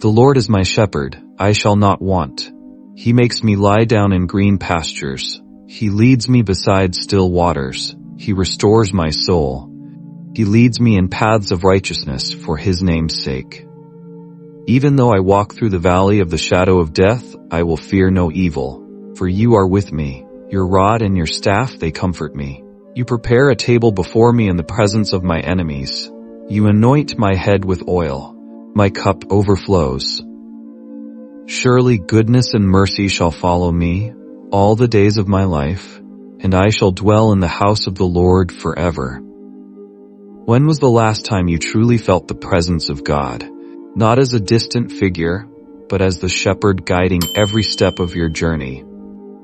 The Lord is my shepherd, I shall not want. He makes me lie down in green pastures. He leads me beside still waters. He restores my soul. He leads me in paths of righteousness for his name's sake. Even though I walk through the valley of the shadow of death, I will fear no evil, for you are with me. Your rod and your staff, they comfort me. You prepare a table before me in the presence of my enemies. You anoint my head with oil. My cup overflows. Surely goodness and mercy shall follow me all the days of my life, and I shall dwell in the house of the Lord forever. When was the last time you truly felt the presence of God, not as a distant figure, but as the shepherd guiding every step of your journey?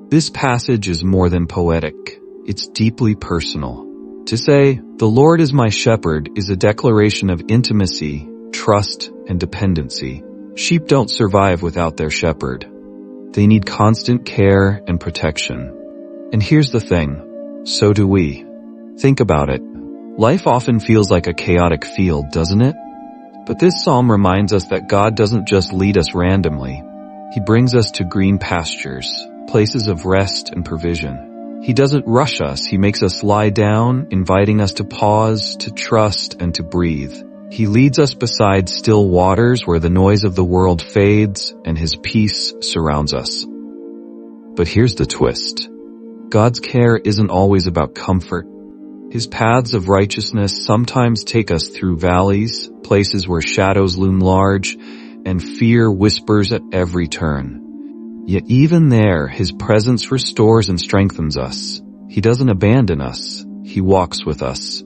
This passage is more than poetic. It's deeply personal. To say, "The Lord is my shepherd," is a declaration of intimacy, trust, and dependency. Sheep don't survive without their shepherd. They need constant care and protection. And here's the thing, so do we. Think about it. Life often feels like a chaotic field, doesn't it? But this psalm reminds us that God doesn't just lead us randomly. He brings us to green pastures, places of rest and provision. He doesn't rush us, he makes us lie down, inviting us to pause, to trust, and to breathe. He leads us beside still waters where the noise of the world fades and his peace surrounds us. But here's the twist. God's care isn't always about comfort. His paths of righteousness sometimes take us through valleys, places where shadows loom large, and fear whispers at every turn. Yet even there, his presence restores and strengthens us. He doesn't abandon us. He walks with us.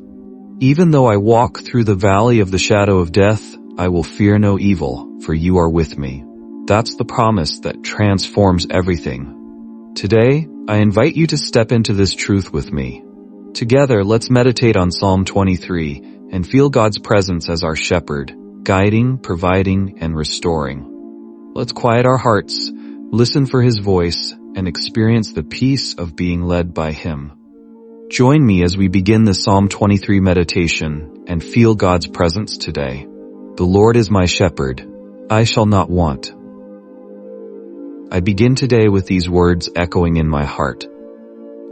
Even though I walk through the valley of the shadow of death, I will fear no evil, for you are with me. That's the promise that transforms everything. Today, I invite you to step into this truth with me. Together, let's meditate on Psalm 23 and feel God's presence as our shepherd, guiding, providing, and restoring. Let's quiet our hearts, listen for his voice, and experience the peace of being led by him. Join me as we begin the Psalm 23 meditation and feel God's presence today. The Lord is my shepherd, I shall not want. I begin today with these words echoing in my heart.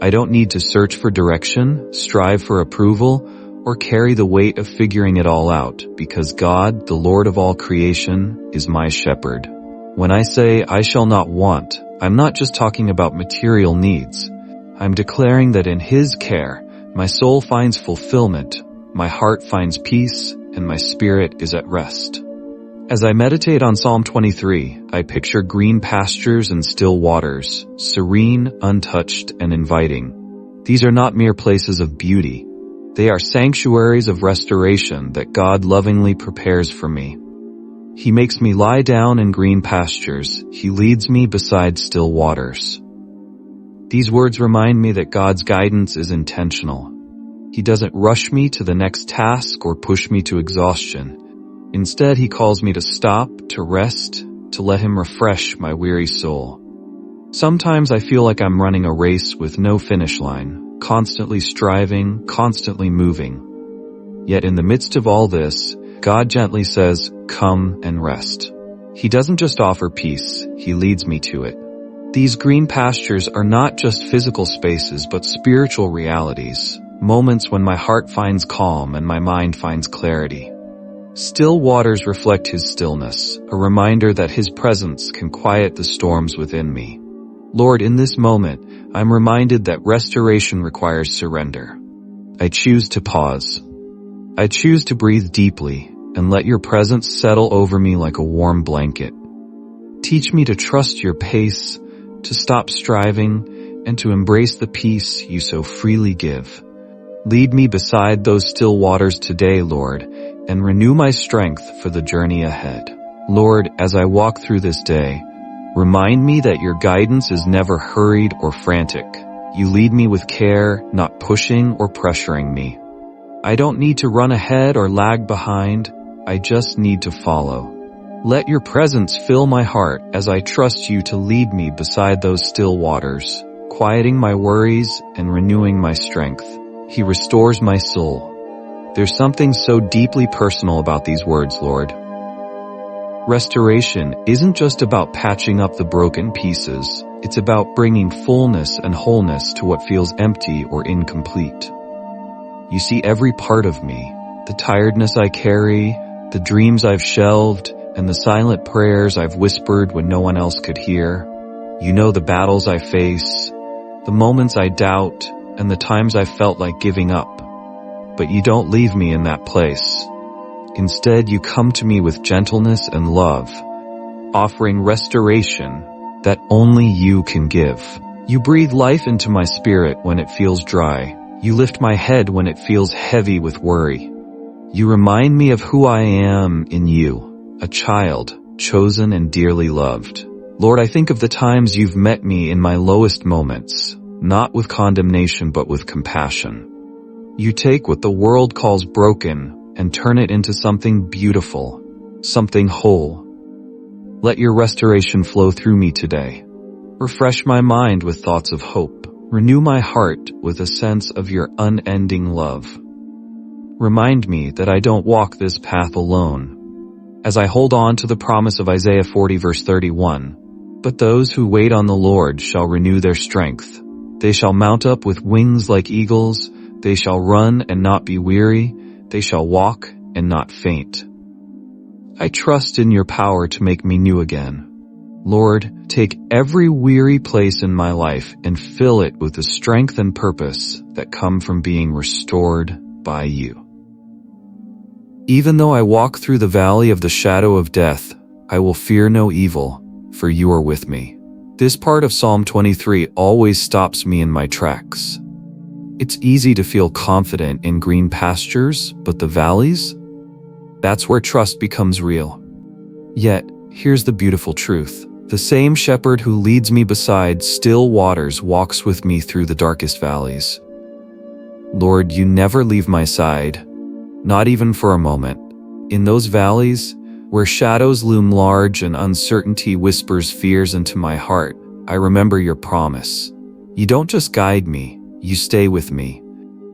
I don't need to search for direction, strive for approval, or carry the weight of figuring it all out, because God, the Lord of all creation, is my shepherd. When I say I shall not want, I'm not just talking about material needs. I'm declaring that in his care, my soul finds fulfillment, my heart finds peace, and my spirit is at rest. As I meditate on Psalm 23, I picture green pastures and still waters, serene, untouched, and inviting. These are not mere places of beauty. They are sanctuaries of restoration that God lovingly prepares for me. He makes me lie down in green pastures. He leads me beside still waters. These words remind me that God's guidance is intentional. He doesn't rush me to the next task or push me to exhaustion. Instead, he calls me to stop, to rest, to let him refresh my weary soul. Sometimes I feel like I'm running a race with no finish line, constantly striving, constantly moving. Yet in the midst of all this, God gently says, "Come and rest." He doesn't just offer peace, he leads me to it. These green pastures are not just physical spaces, but spiritual realities, moments when my heart finds calm and my mind finds clarity. Still waters reflect his stillness, a reminder that his presence can quiet the storms within me. Lord, in this moment, I'm reminded that restoration requires surrender. I choose to pause. I choose to breathe deeply and let your presence settle over me like a warm blanket. Teach me to trust your pace, to stop striving, and to embrace the peace you so freely give. Lead me beside those still waters today, Lord, and renew my strength for the journey ahead. Lord, as I walk through this day, remind me that your guidance is never hurried or frantic. You lead me with care, not pushing or pressuring me. I don't need to run ahead or lag behind. I just need to follow. Let your presence fill my heart as I trust you to lead me beside those still waters, quieting my worries and renewing my strength. He restores my soul. There's something so deeply personal about these words, Lord. Restoration isn't just about patching up the broken pieces. It's about bringing fullness and wholeness to what feels empty or incomplete. You see every part of me, the tiredness I carry, the dreams I've shelved, and the silent prayers I've whispered when no one else could hear. You know the battles I face, the moments I doubt, and the times I felt like giving up. But you don't leave me in that place. Instead, you come to me with gentleness and love, offering restoration that only you can give. You breathe life into my spirit when it feels dry. You lift my head when it feels heavy with worry. You remind me of who I am in you, a child, chosen and dearly loved. Lord, I think of the times you've met me in my lowest moments, not with condemnation but with compassion. You take what the world calls broken and turn it into something beautiful, something whole. Let your restoration flow through me today. Refresh my mind with thoughts of hope. Renew my heart with a sense of your unending love. Remind me that I don't walk this path alone, as I hold on to the promise of Isaiah 40 verse 31. But those who wait on the Lord shall renew their strength. They shall mount up with wings like eagles. They shall run and not be weary. They shall walk and not faint. I trust in your power to make me new again. Lord, take every weary place in my life and fill it with the strength and purpose that come from being restored by you. Even though I walk through the valley of the shadow of death, I will fear no evil, for you are with me. This part of Psalm 23 always stops me in my tracks. It's easy to feel confident in green pastures, but the valleys? That's where trust becomes real. Yet, here's the beautiful truth. The same shepherd who leads me beside still waters walks with me through the darkest valleys. Lord, you never leave my side, not even for a moment. In those valleys, where shadows loom large and uncertainty whispers fears into my heart, I remember your promise. You don't just guide me, you stay with me.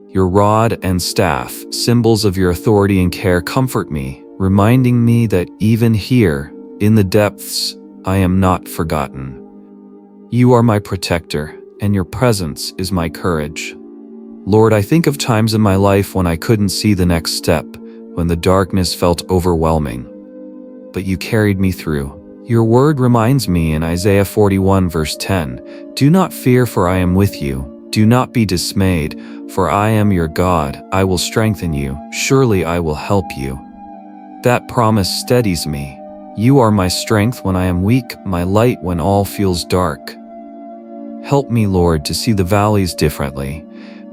Your rod and staff, symbols of your authority and care, comfort me, reminding me that even here, in the depths, I am not forgotten. You are my protector, and your presence is my courage. Lord, I think of times in my life when I couldn't see the next step, when the darkness felt overwhelming. But you carried me through. Your word reminds me in Isaiah 41 verse 10, "Do not fear, for I am with you. Do not be dismayed, for I am your God. I will strengthen you. Surely I will help you." That promise steadies me. You are my strength when I am weak, my light when all feels dark. Help me, Lord, to see the valleys differently,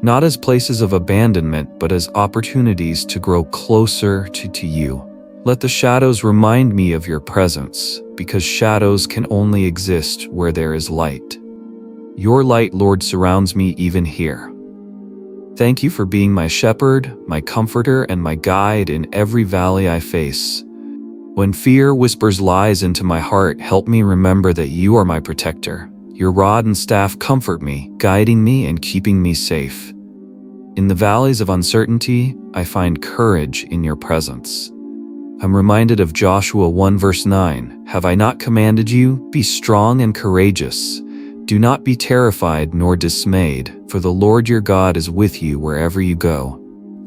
not as places of abandonment, but as opportunities to grow closer to you. Let the shadows remind me of your presence, because shadows can only exist where there is light. Your light, Lord, surrounds me even here. Thank you for being my shepherd, my comforter, and my guide in every valley I face. When fear whispers lies into my heart, help me remember that you are my protector. Your rod and staff comfort me, guiding me and keeping me safe. In the valleys of uncertainty, I find courage in your presence. I'm reminded of Joshua 1 verse 9, "Have I not commanded you? Be strong and courageous. Do not be terrified nor dismayed, for the Lord your God is with you wherever you go."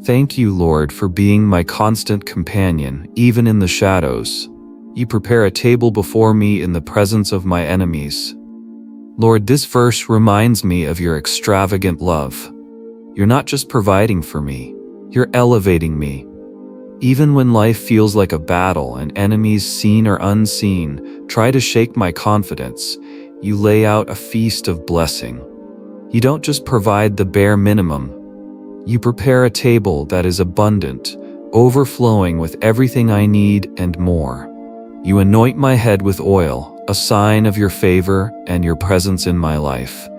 Thank you, Lord, for being my constant companion, even in the shadows. You prepare a table before me in the presence of my enemies. Lord, this verse reminds me of your extravagant love. You're not just providing for me, you're elevating me. Even when life feels like a battle and enemies seen or unseen try to shake my confidence, you lay out a feast of blessing. You don't just provide the bare minimum. You prepare a table that is abundant, overflowing with everything I need and more. You anoint my head with oil, a sign of your favor and your presence in my life.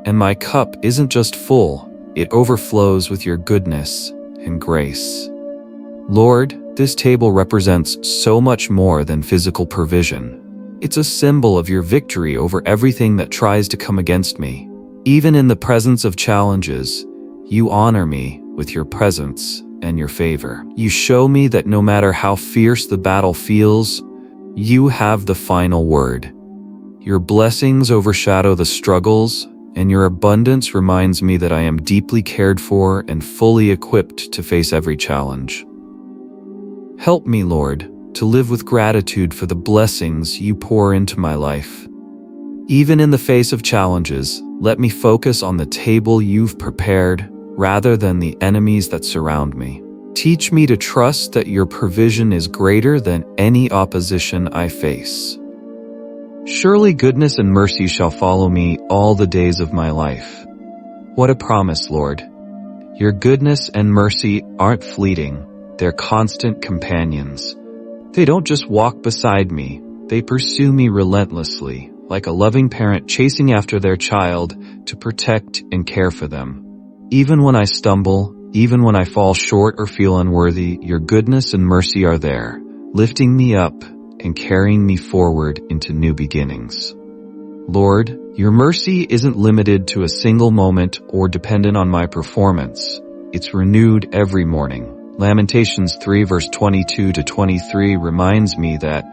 And my cup isn't just full, it overflows with your goodness and grace. Lord, this table represents so much more than physical provision. It's a symbol of your victory over everything that tries to come against me. Even in the presence of challenges, you honor me with your presence and your favor. You show me that no matter how fierce the battle feels, You have the final word. Your blessings overshadow the struggles, and your abundance reminds me that I am deeply cared for and fully equipped to face every challenge. Help me, Lord, to live with gratitude for the blessings you pour into my life. Even in the face of challenges, let me focus on the table you've prepared rather than the enemies that surround me. Teach me to trust that your provision is greater than any opposition I face. Surely goodness and mercy shall follow me all the days of my life. What a promise, Lord. Your goodness and mercy aren't fleeting, they're constant companions. They don't just walk beside me, they pursue me relentlessly, like a loving parent chasing after their child to protect and care for them. Even when I stumble, even when I fall short or feel unworthy, your goodness and mercy are there, lifting me up and carrying me forward into new beginnings. Lord, your mercy isn't limited to a single moment or dependent on my performance. It's renewed every morning. Lamentations 3 verse 22 to 23 reminds me that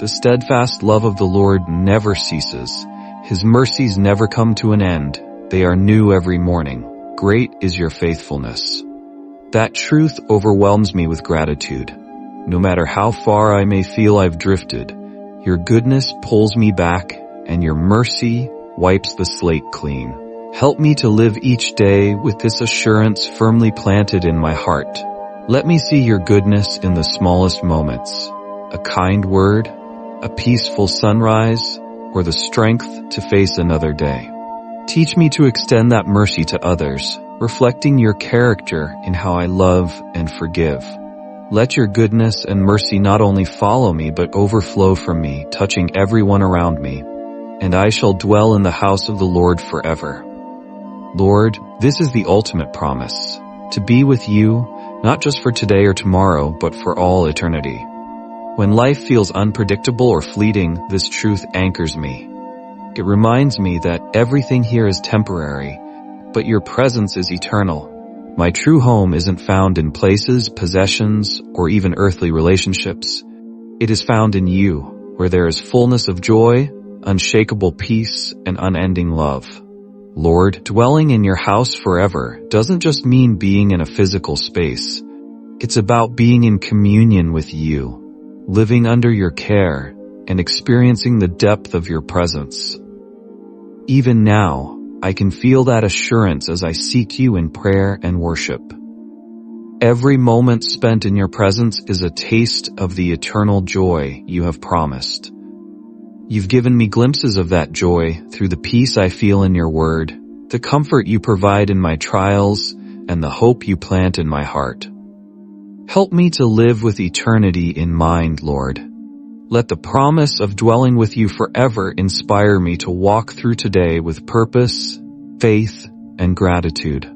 the steadfast love of the Lord never ceases. His mercies never come to an end. They are new every morning. Great is your faithfulness. That truth overwhelms me with gratitude. No matter how far I may feel I've drifted, your goodness pulls me back and your mercy wipes the slate clean. Help me to live each day with this assurance firmly planted in my heart. Let me see your goodness in the smallest moments. A kind word, a peaceful sunrise, or the strength to face another day. Teach me to extend that mercy to others, reflecting your character in how I love and forgive. Let your goodness and mercy not only follow me but overflow from me, touching everyone around me. And I shall dwell in the house of the Lord forever. Lord, this is the ultimate promise, to be with you, not just for today or tomorrow, but for all eternity. When life feels unpredictable or fleeting, this truth anchors me. It reminds me that everything here is temporary, but your presence is eternal. My true home isn't found in places, possessions, or even earthly relationships. It is found in you, where there is fullness of joy, unshakable peace, and unending love. Lord, dwelling in your house forever doesn't just mean being in a physical space. It's about being in communion with you, living under your care, and experiencing the depth of your presence. Even now, I can feel that assurance as I seek you in prayer and worship. Every moment spent in your presence is a taste of the eternal joy you have promised. You've given me glimpses of that joy through the peace I feel in your word, the comfort you provide in my trials, and the hope you plant in my heart. Help me to live with eternity in mind, Lord. Let the promise of dwelling with you forever inspire me to walk through today with purpose, faith, and gratitude.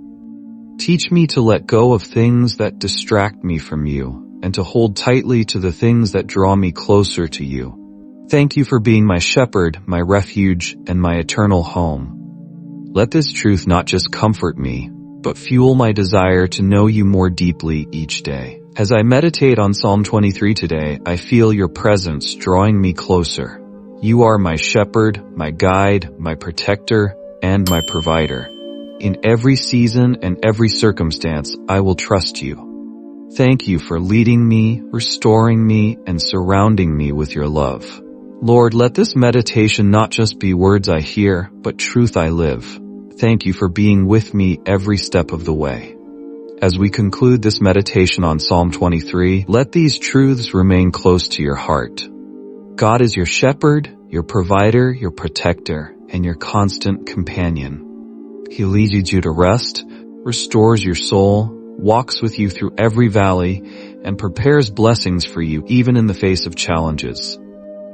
Teach me to let go of things that distract me from you, and to hold tightly to the things that draw me closer to you. Thank you for being my shepherd, my refuge, and my eternal home. Let this truth not just comfort me, but fuel my desire to know you more deeply each day. As I meditate on Psalm 23 today, I feel your presence drawing me closer. You are my shepherd, my guide, my protector, and my provider. In every season and every circumstance, I will trust you. Thank you for leading me, restoring me, and surrounding me with your love. Lord, let this meditation not just be words I hear, but truth I live. Thank you for being with me every step of the way. As we conclude this meditation on Psalm 23, let these truths remain close to your heart. God is your shepherd, your provider, your protector, and your constant companion. He leads you to rest, restores your soul, walks with you through every valley, and prepares blessings for you even in the face of challenges.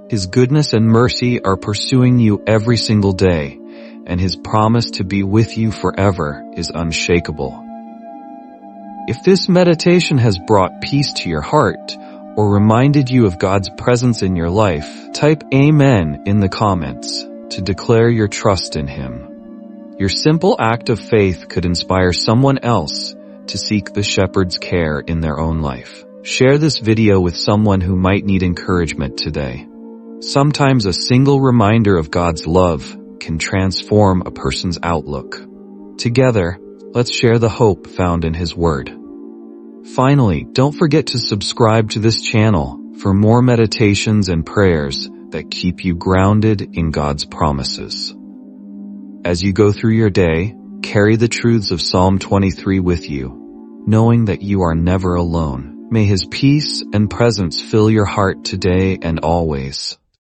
His goodness and mercy are pursuing you every single day, and His promise to be with you forever is unshakable. If this meditation has brought peace to your heart, or reminded you of God's presence in your life, type Amen in the comments to declare your trust in Him. Your simple act of faith could inspire someone else to seek the shepherd's care in their own life. Share this video with someone who might need encouragement today. Sometimes a single reminder of God's love can transform a person's outlook. Together, let's share the hope found in His Word. Finally, don't forget to subscribe to this channel for more meditations and prayers that keep you grounded in God's promises. As you go through your day, carry the truths of Psalm 23 with you, knowing that you are never alone. May His peace and presence fill your heart today and always.